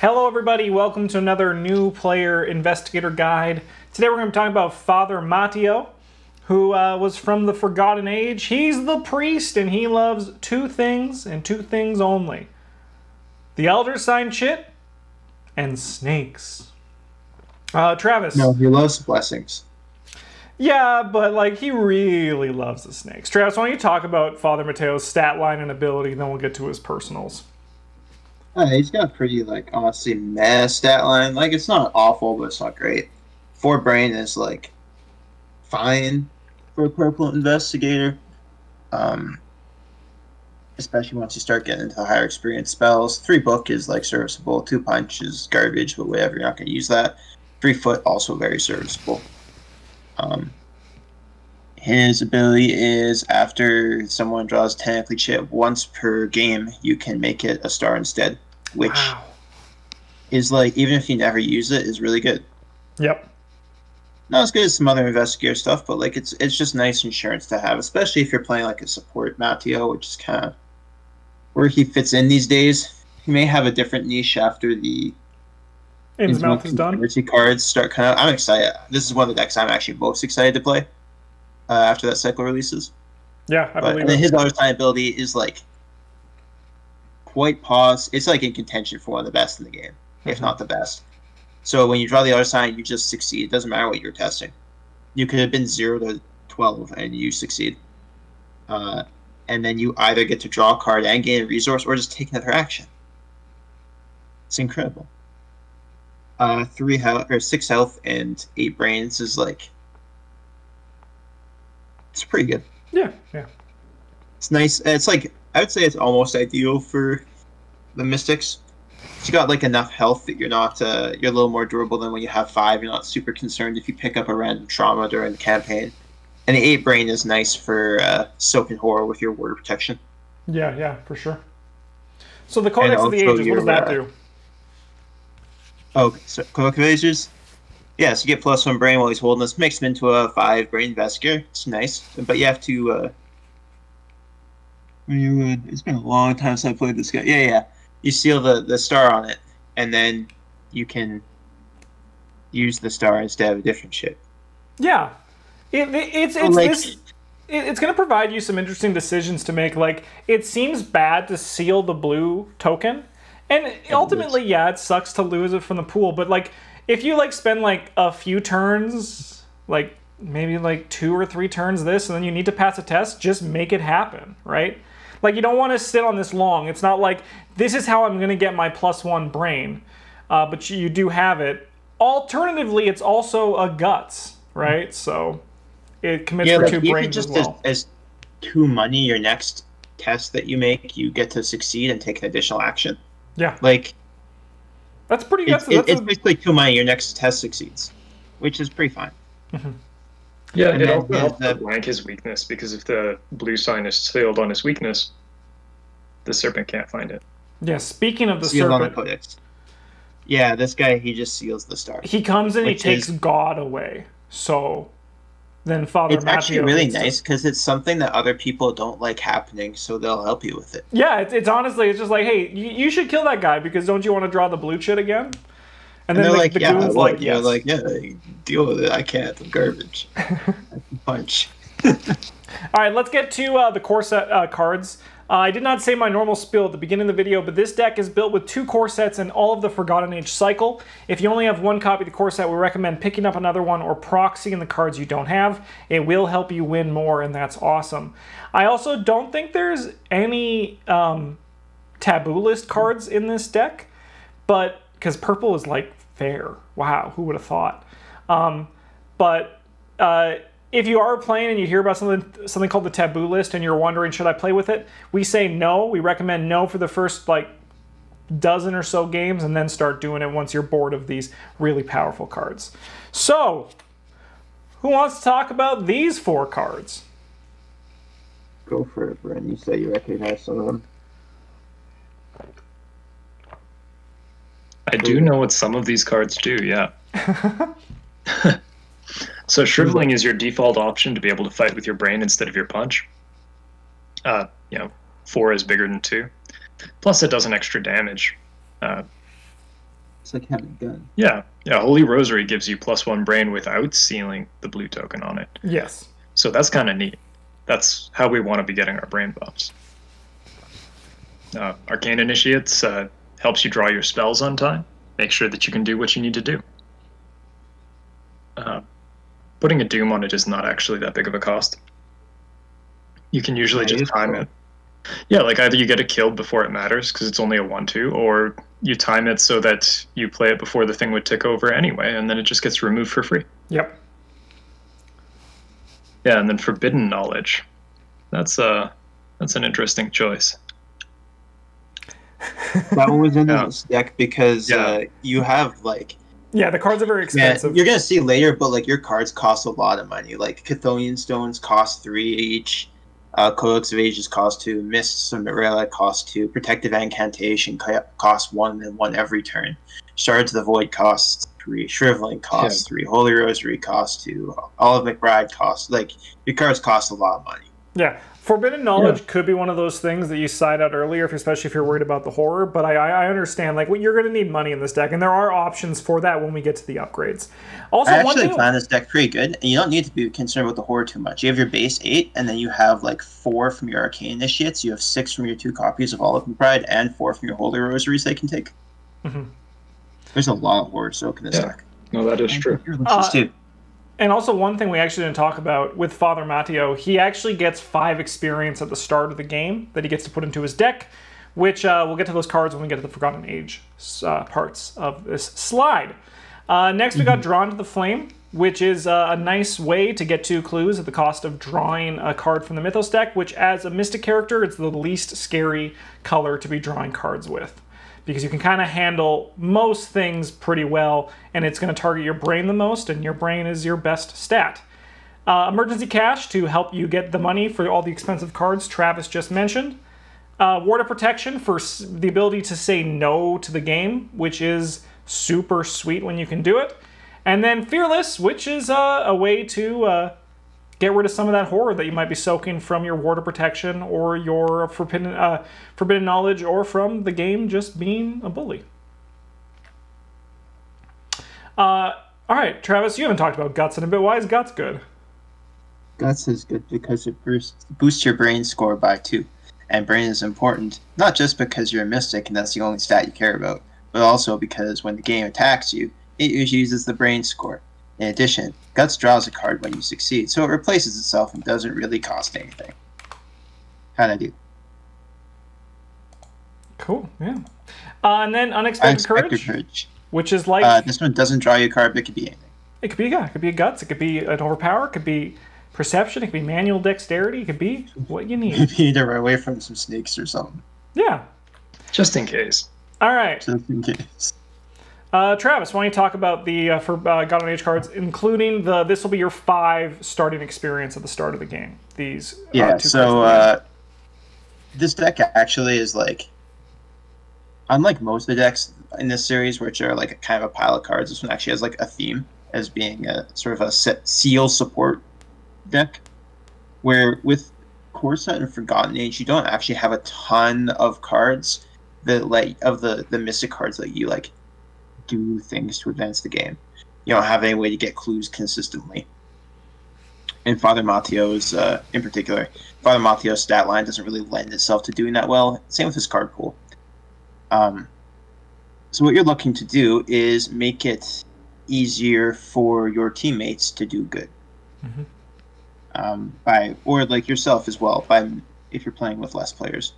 Hello everybody, welcome to another new player investigator guide. Today we're going to be talking about Father Mateo, who was from the Forgotten Age. He's the priest and he loves two things and two things only. The Elder Sign Chit and snakes. Travis. No, he loves blessings. Yeah, but like he really loves the snakes. Travis, why don't you talk about Father Mateo's stat line and ability, then we'll get to his personals. He's got a pretty, honestly, meh stat line. It's not awful, but it's not great. 4 brain is, fine for a purple investigator. Especially once you start getting into the higher experience spells. 3 book is, serviceable. 2 punch is garbage, but whatever, you're not going to use that. 3 foot, also very serviceable. His ability is after someone draws technically chit once per game, you can make it a star instead, which is even if you never use it, is really good. Yep. Not as good as some other investigator stuff, but it's just nice insurance to have, especially if you're playing a support Mateo, which is kind of where he fits in these days. He may have a different niche after the Innsmouth is done. Cards start kind of. I'm excited. This is one of the decks I'm actually most excited to play. After that cycle releases. Yeah, I believe it. And his other time ability is quite pause. It's in contention for one of the best in the game, if not the best. So when you draw the other sign, you just succeed. It doesn't matter what you're testing. You could have been 0 to 12 and you succeed. And then you either get to draw a card and gain a resource or just take another action. It's incredible. 3 health or 6 health and 8 brains is it's pretty good. Yeah. It's nice. It's I would say it's almost ideal for the Mystics. You got enough health that you're not you're a little more durable than when you have 5. You're not super concerned if you pick up a random trauma during the campaign. And the 8 brain is nice for soaking horror with your word protection. Yeah, for sure. So the Codex of the Ages, what does that do? Oh, so Codex of Ages. Yeah, so you get +1 brain while he's holding this. Makes him into a 5 brain investigator. It's nice, but you have to. It's been a long time since I played this guy. Yeah. You seal the star on it, and then you can use the star instead of a different shit. Yeah, it's going to provide you some interesting decisions to make. It seems bad to seal the blue token, and ultimately, yeah, it sucks to lose it from the pool. But if you spend a few turns, maybe 2 or 3 turns this, and then you need to pass a test, just make it happen, right? You don't want to sit on this long. It's not this is how I'm going to get my +1 brain, but you do have it. Alternatively, it's also a guts, right? So it commits for 2 brains just as well. As 2 money, your next test that you make, you get to succeed and take an additional action. Yeah. That's pretty good. It's basically 2 money, your next test succeeds, which is pretty fine. Mm-hmm. Yeah, and it also helps to blank his weakness, because if the blue sign is sealed on his weakness, the serpent can't find it. Yeah, speaking of the sealed serpent. On the codex. Yeah, this guy, he just seals the star. He comes and he takes God away. So then Father Mateo... It's actually really nice, because it's something that other people don't like happening, so they'll help you with it. Yeah, it's honestly, it's just hey, you should kill that guy, because don't you want to draw the blue shit again? And then they're the goon's yes. Yeah, deal with it. I can't. I'm garbage. I can punch. All right, let's get to the core set cards. I did not say my normal spiel at the beginning of the video, but this deck is built with 2 core sets and all of the Forgotten Age cycle. If you only have 1 copy of the core set, we recommend picking up another one or proxying the cards you don't have. It will help you win more, and that's awesome. I also don't think there's any taboo list cards in this deck, but because purple is fair. Wow, who would have thought? If you are playing and you hear about something called the taboo list and you're wondering, should I play with it? We say no. We recommend no for the first dozen or so games, and then start doing it once you're bored of these really powerful cards. So, who wants to talk about these 4 cards? Go for it, Brent. You say you recognize some of them. I do know what some of these cards do, yeah. So shriveling is your default option to be able to fight with your brain instead of your punch. 4 is bigger than 2. Plus it does an extra damage. It's like having a gun. Yeah. Holy Rosary gives you +1 brain without sealing the blue token on it. Yes. So that's kind of neat. That's how we want to be getting our brain buffs. Arcane Initiates helps you draw your spells on time. Make sure that you can do what you need to do. Putting a Doom on it is not actually that big of a cost. You can usually just time it. Yeah, like either you get it killed before it matters because it's only a 1/2, or you time it so that you play it before the thing would tick over anyway, and then it just gets removed for free. Yep. Yeah, and then Forbidden Knowledge. That's an interesting choice. That one was in this deck because you have like. Yeah, the cards are very expensive. You're gonna see later, but like your cards cost a lot of money. Like Chthonian Stones cost 3 each. Codex of Ages cost 2. Mists of Mirella cost 2. Protective Incantation costs 1 and 1 every turn. Shards of the Void costs 3. Shriveling costs 3. Holy Rosary costs 2. Olive McBride costs, like, your cards cost a lot of money. Yeah. Forbidden Knowledge could be one of those things that you side out earlier, especially if you're worried about the horror, but I understand, like, you're going to need money in this deck, and there are options for that when we get to the upgrades. Also, I actually find this deck pretty good, and you don't need to be concerned with the horror too much. You have your base 8, and then you have, like, 4 from your Arcane Initiates, you have 6 from your 2 copies of Olive McBride, and 4 from your Holy Rosaries they can take. Mm-hmm. There's a lot of horror soak in this deck. No, that is true. And also, one thing we actually didn't talk about with Father Mateo, he actually gets 5 experience at the start of the game that he gets to put into his deck, which we'll get to those cards when we get to the Forgotten Age parts of this slide. Next, we got Drawn to the Flame, which is a nice way to get 2 clues at the cost of drawing a card from the Mythos deck, which as a Mystic character, it's the least scary color to be drawing cards with, because you can kind of handle most things pretty well, and it's going to target your brain the most, and your brain is your best stat. Emergency cash to help you get the money for all the expensive cards Travis just mentioned. Ward of Protection for the ability to say no to the game, which is super sweet when you can do it. And then Fearless, which is a way to get rid of some of that horror that you might be soaking from your Ward of Protection or your Forbidden Knowledge, or from the game just being a bully. All right, Travis, you haven't talked about Guts in a bit. Why is Guts good? Guts is good because it boosts your brain score by 2. And brain is important, not just because you're a mystic and that's the only stat you care about, but also because when the game attacks you, it uses the brain score. In addition, Guts draws a card when you succeed, so it replaces itself and doesn't really cost anything. How'd I do? Cool, yeah. And then Unexpected Courage, which is like... this one doesn't draw you a card, but it could be anything. It could be a Guts, it could be an Overpower, it could be Perception, it could be Manual Dexterity, it could be what you need. You need to run away from some snakes or something. Yeah. Just in case. All right. Just in case. Travis, why don't you talk about the Forgotten Age cards, including this will be your 5 starting experience at the start of the game. These 2 so this deck actually is like, unlike most of the decks in this series, which are like a kind of a pile of cards, this one actually has like a theme as being a sort of a seal support deck, where with Core Set and Forgotten Age, you don't actually have a ton of cards that the Mystic cards that you like do things to advance the game. You don't have any way to get clues consistently. And Father Mateo's, in particular, Father Mateo's stat line doesn't really lend itself to doing that well. Same with his card pool. So what you're looking to do is make it easier for your teammates to do good. Mm-hmm. Or like yourself as well, if you're playing with less players.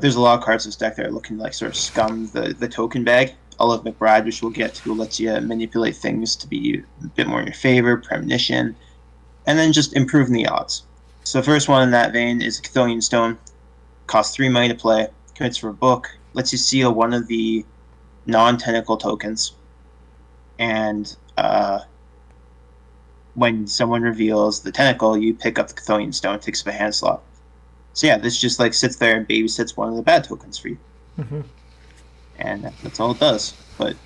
There's a lot of cards in this deck that are looking to like sort of scum the token bag. Olive McBride, which we'll get to, lets you manipulate things to be a bit more in your favor, Premonition, and then just improving the odds. So the first one in that vein is Chthonian Stone. Costs 3 money to play, commits for a book, lets you seal one of the non-tentacle tokens, and when someone reveals the tentacle, you pick up the Chthonian Stone, takes up a hand slot. So yeah, this just like sits there and babysits one of the bad tokens for you. Mm-hmm. And that's all it does. But,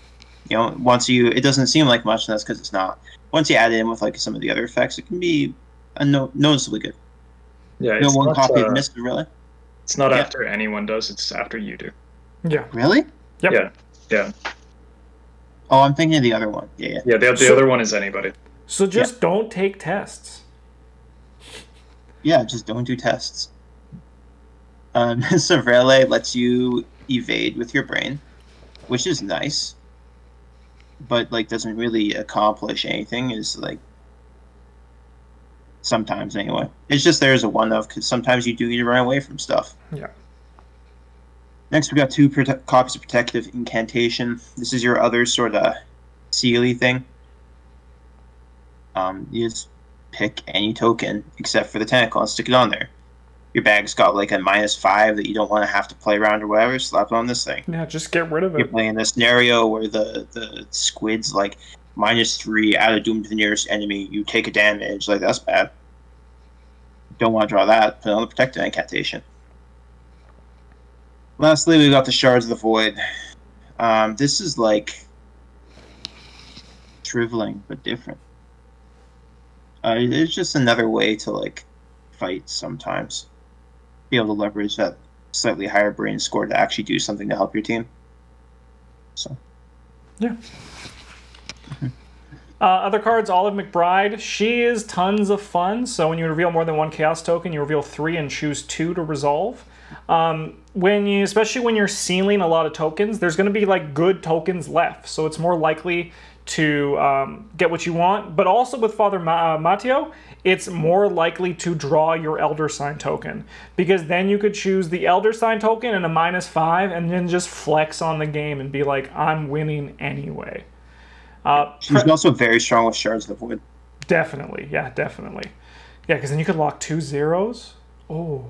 you know, it doesn't seem like much, and that's because it's not. Once you add it in with like some of the other effects, it can be noticeably good. Yeah, it's one copy of Mist, really? It's not after anyone does, it's after you do. Yeah. Really? Yep. Yeah. Oh, I'm thinking of the other one. Yeah. Yeah, the other one is anybody. So just don't take tests. Yeah, just don't do tests. Sovrele lets you evade with your brain, which is nice, but like doesn't really accomplish anything. Is like sometimes anyway. It's just there as a one of because sometimes you do need to run away from stuff. Yeah. Next, we got 2 copies of Protective Incantation. This is your other sort of Sealy thing. You just pick any token except for the tentacle and stick it on there. Your bag's got like a -5 that you don't want to have to play around or whatever. Slap it on this thing. Yeah, just get rid of it. You're playing a scenario where the squid's like -3, add a doom to the nearest enemy. You take a damage. Like that's bad. Don't want to draw that. Put it on the Protective Incantation. Lastly, we got the Shards of the Void. This is like shriveling, but different. It's just another way to like fight sometimes. Be able to leverage that slightly higher brain score to actually do something to help your team. So, yeah. Other cards, Olive McBride. She is tons of fun. So when you reveal more than 1 Chaos token, you reveal 3 and choose 2 to resolve. Especially when you're sealing a lot of tokens, there's going to be like good tokens left, so it's more likely to get what you want. But also with Father Mateo, it's more likely to draw your Elder Sign token, because then you could choose the Elder Sign token and a -5 and then just flex on the game and be like, I'm winning anyway. She's also very strong with Shards of the Void. Definitely, yeah, definitely. Yeah, because then you could lock 2 zeros. Oh.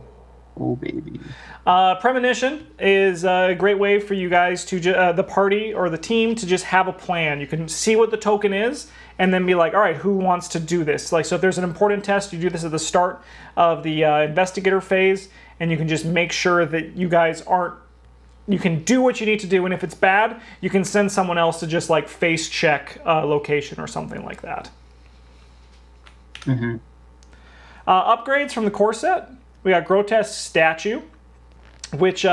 Oh, baby. Premonition is a great way for you guys to, the party or the team, to just have a plan. You can see what the token is and then be like, all right, who wants to do this? Like, so if there's an important test, you do this at the start of the investigator phase, and you can just make sure that you guys aren't, you can do what you need to do, and if it's bad, you can send someone else to just like face check location or something like that. Mm-hmm. Upgrades from the core set. We got Grotesque Statue, which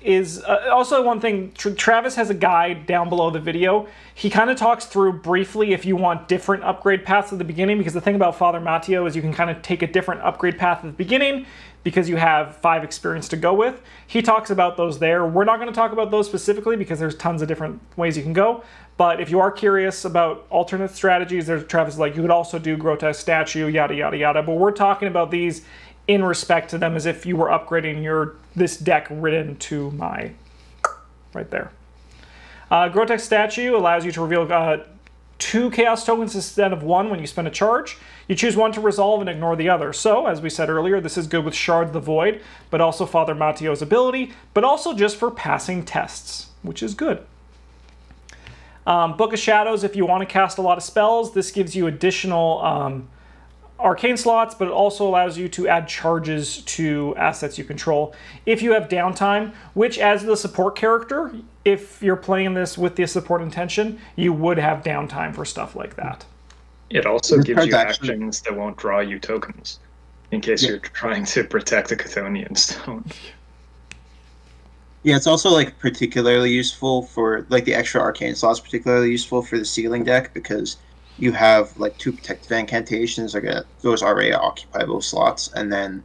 is also one thing. Travis has a guide down below the video. He kind of talks through briefly if you want different upgrade paths at the beginning, because the thing about Father Mateo is you can kind of take a different upgrade path at the beginning because you have 5 experience to go with. He talks about those there. We're not going to talk about those specifically because there's tons of different ways you can go. But if you are curious about alternate strategies, there's Travis like, you could also do Grotesque Statue, yada, yada, yada. But we're talking about these in respect to them as if you were upgrading this deck written to my right there. Grotesque Statue allows you to reveal 2 Chaos tokens instead of 1 when you spend a charge. You choose 1 to resolve and ignore the other. So, as we said earlier, this is good with Shard the Void, but also Father Mateo's ability, but also just for passing tests, which is good. Book of Shadows, if you want to cast a lot of spells, this gives you additional arcane slots, but it also allows you to add charges to assets you control if you have downtime, which as the support character, if you're playing this with the support intention, you would have downtime for stuff like that. It also gives you actions that won't draw you tokens, in case you're trying to protect a Chthonian stone. Yeah, it's also like particularly useful for like the extra arcane slots, particularly useful for the sealing deck, because you have like 2 protective incantations, like those already occupyable slots, and then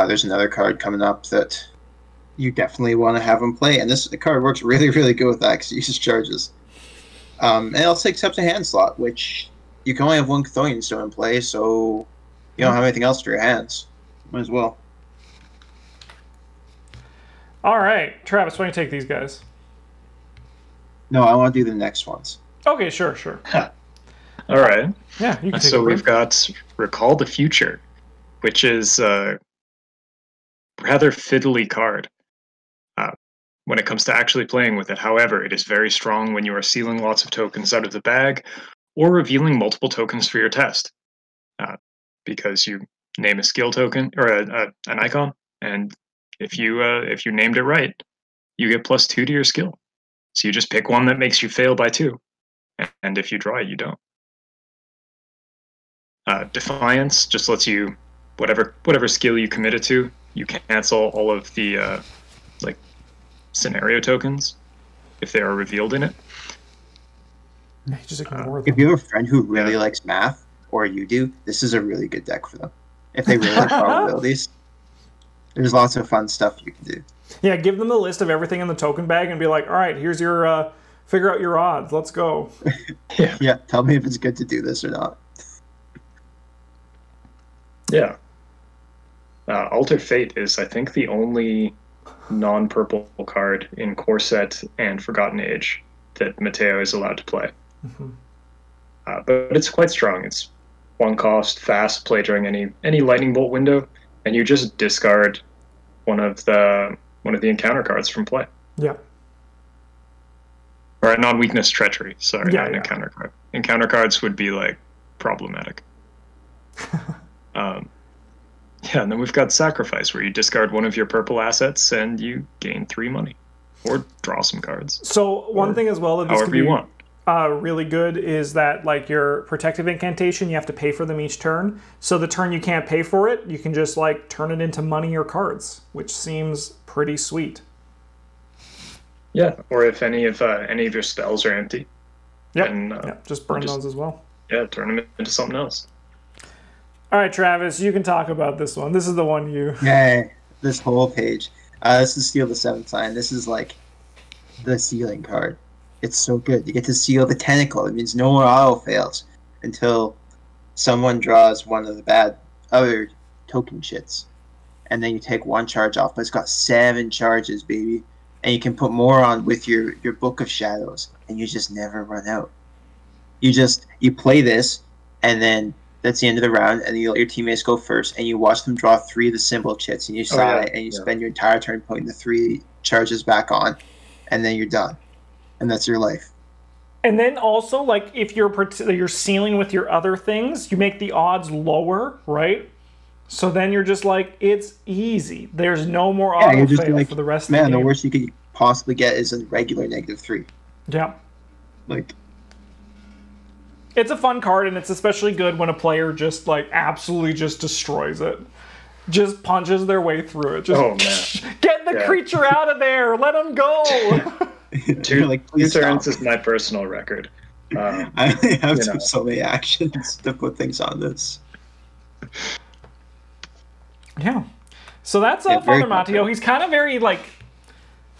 there's another card coming up that you definitely want to have them play, and this card works really, really good with that because it uses charges. And it also accepts a hand slot, which you can only have 1 Chthonian stone in play, so you don't have anything else for your hands. Might as well. All right, Travis, why don't you take these guys? No, I want to do the next ones. Okay, sure, sure. All right. Yeah, you can take so we've got Recall the Future, which is a rather fiddly card when it comes to actually playing with it. However, it is very strong when you are sealing lots of tokens out of the bag or revealing multiple tokens for your test, because you name a skill token or an icon, and if you named it right, you get +2 to your skill. So you just pick one that makes you fail by 2, and if you draw it, you don't. Defiance just lets you, whatever skill you committed to, you cancel all of the like scenario tokens if they are revealed in it. Just ignore them. If you have a friend who really likes math, or you do, this is a really good deck for them. If they really like probabilities, there's lots of fun stuff you can do. Yeah, give them the list of everything in the token bag and be like, all right, here's your, figure out your odds. Let's go. Yeah, tell me if it's good to do this or not. Yeah. Alter Fate is, I think, the only non-purple card in Core Set and Forgotten Age that Mateo is allowed to play. But it's quite strong. It's 1 cost, fast, play during any lightning bolt window, and you just discard one of the encounter cards from play. Yeah. Or a non-weakness treachery. Sorry, Yeah, not an encounter card. Encounter cards would be like problematic. Yeah, and then we've got Sacrifice, where you discard one of your purple assets and you gain 3 money, or draw some cards. So one thing as well that this however could be you want. Really good is that like your protective incantation, you have to pay for them each turn. So the turn you can't pay for it, you can just like turn it into money or cards, which seems pretty sweet. Yeah, or if any of your spells are empty, Yep. Just burn those as well. Yeah, turn them into something else. All right, Travis, you can talk about this one. This is the one you... Yeah, this whole page. This is Seal the 7th Sign. This is like the sealing card. It's so good. You get to seal the tentacle. It means no more auto fails until someone draws one of the bad other token chits. And then you take 1 charge off. But it's got 7 charges, baby. And you can put more on with your Book of Shadows. And you just never run out. You play this, and then that's the end of the round, and you let your teammates go first, and you watch them draw 3 of the symbol chits, and you sigh, and you spend your entire turn putting the 3 charges back on, and then you're done. And that's your life. And then also, like, if you're sealing with your other things, you make the odds lower, right? So then you're just like, it's easy. There's no more auto fail for the rest of the game. Man, the worst you could possibly get is a regular -3. Yeah. Like... It's a fun card, and it's especially good when a player just, like, absolutely just destroys it. Just punches their way through it. Just, get the creature out of there! Let him go! 2 turns is my personal record. I have so many actions to put things on this. Yeah. So that's Father Mateo. He's kind of very, like...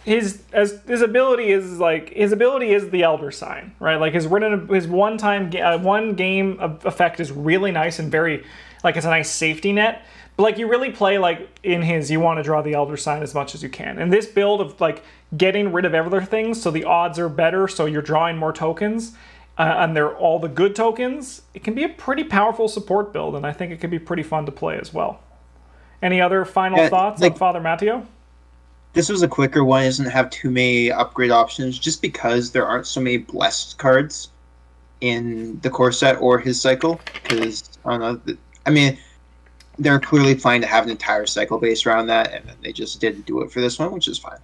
His ability is the Elder Sign, right? Like his one game effect is really nice and very like it's a nice safety net. But like you really play like in his, you want to draw the Elder Sign as much as you can. And this build of like getting rid of everything, so the odds are better, so you're drawing more tokens, and they're all the good tokens. It can be a pretty powerful support build, and I think it can be pretty fun to play as well. Any other final thoughts on Father Mateo? This was a quicker one. It doesn't have too many upgrade options just because there aren't so many blessed cards in the core set or his cycle. Because, I don't know, I mean, they're clearly planning to have an entire cycle based around that, and they just didn't do it for this one, which is fine.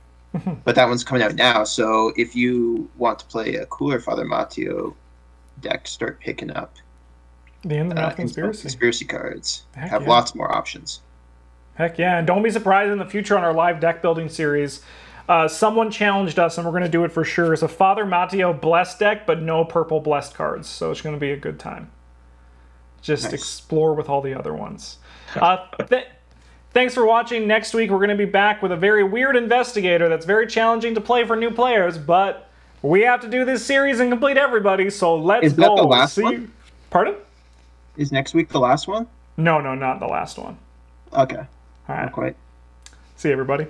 But that one's coming out now, so if you want to play a cooler Father Mateo deck, start picking up the End of the Mouth Conspiracy cards. Have lots more options. Heck yeah, and don't be surprised in the future on our live deck building series. Someone challenged us, and we're going to do it for sure. It's a Father Mateo blessed deck, but no purple blessed cards, so it's going to be a good time. Just explore with all the other ones. Thanks for watching. Next week, we're going to be back with a very weird investigator that's very challenging to play for new players, but we have to do this series and complete everybody, so let's go. Is that the last one? Pardon? Is next week the last one? No, not the last one. Okay. All right. Not quite. See you, everybody.